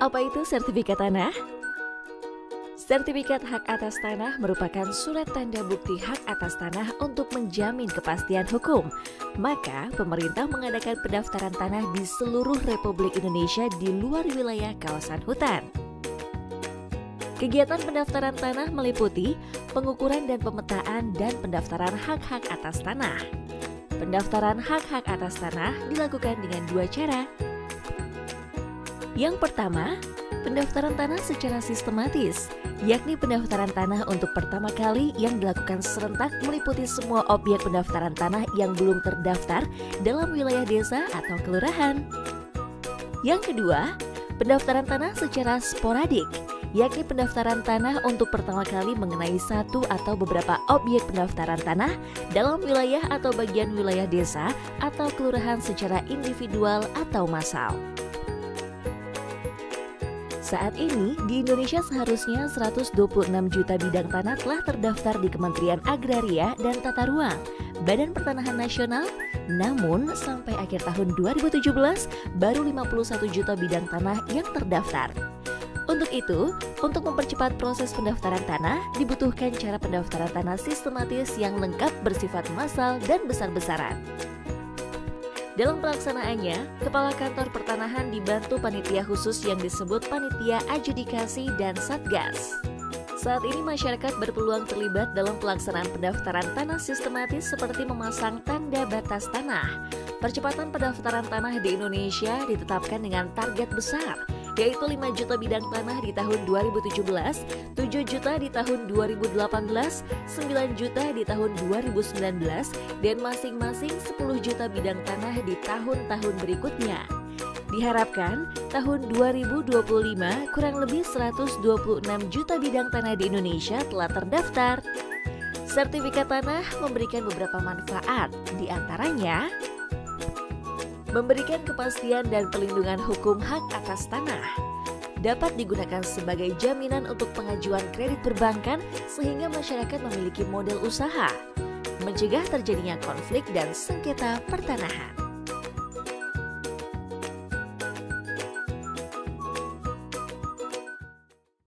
Apa itu sertifikat tanah? Sertifikat hak atas tanah merupakan surat tanda bukti hak atas tanah untuk menjamin kepastian hukum. Maka, pemerintah mengadakan pendaftaran tanah di seluruh Republik Indonesia di luar wilayah kawasan hutan. Kegiatan pendaftaran tanah meliputi pengukuran dan pemetaan dan pendaftaran hak-hak atas tanah. Pendaftaran hak-hak atas tanah dilakukan dengan dua cara. Yang pertama, pendaftaran tanah secara sistematis, yakni pendaftaran tanah untuk pertama kali yang dilakukan serentak meliputi semua objek pendaftaran tanah yang belum terdaftar dalam wilayah desa atau kelurahan. Yang kedua, pendaftaran tanah secara sporadik, yakni pendaftaran tanah untuk pertama kali mengenai satu atau beberapa objek pendaftaran tanah dalam wilayah atau bagian wilayah desa atau kelurahan secara individual atau massal. Saat ini, di Indonesia seharusnya 126 juta bidang tanah telah terdaftar di Kementerian Agraria dan Tata Ruang, Badan Pertanahan Nasional. Namun, sampai akhir tahun 2017, baru 51 juta bidang tanah yang terdaftar. Untuk itu, untuk mempercepat proses pendaftaran tanah, dibutuhkan cara pendaftaran tanah sistematis yang lengkap bersifat massal dan besar-besaran. Dalam pelaksanaannya, Kepala Kantor Pertanahan dibantu panitia khusus yang disebut Panitia Adjudikasi dan Satgas. Saat ini masyarakat berpeluang terlibat dalam pelaksanaan pendaftaran tanah sistematis seperti memasang tanda batas tanah. Percepatan pendaftaran tanah di Indonesia ditetapkan dengan target besar, yaitu 5 juta bidang tanah di tahun 2017, 7 juta di tahun 2018, 9 juta di tahun 2019, dan masing-masing 10 juta bidang tanah di tahun-tahun berikutnya. Diharapkan tahun 2025 kurang lebih 126 juta bidang tanah di Indonesia telah terdaftar. Sertifikat tanah memberikan beberapa manfaat, di antaranya memberikan kepastian dan perlindungan hukum hak atas tanah. Dapat digunakan sebagai jaminan untuk pengajuan kredit perbankan sehingga masyarakat memiliki modal usaha. Mencegah terjadinya konflik dan sengketa pertanahan.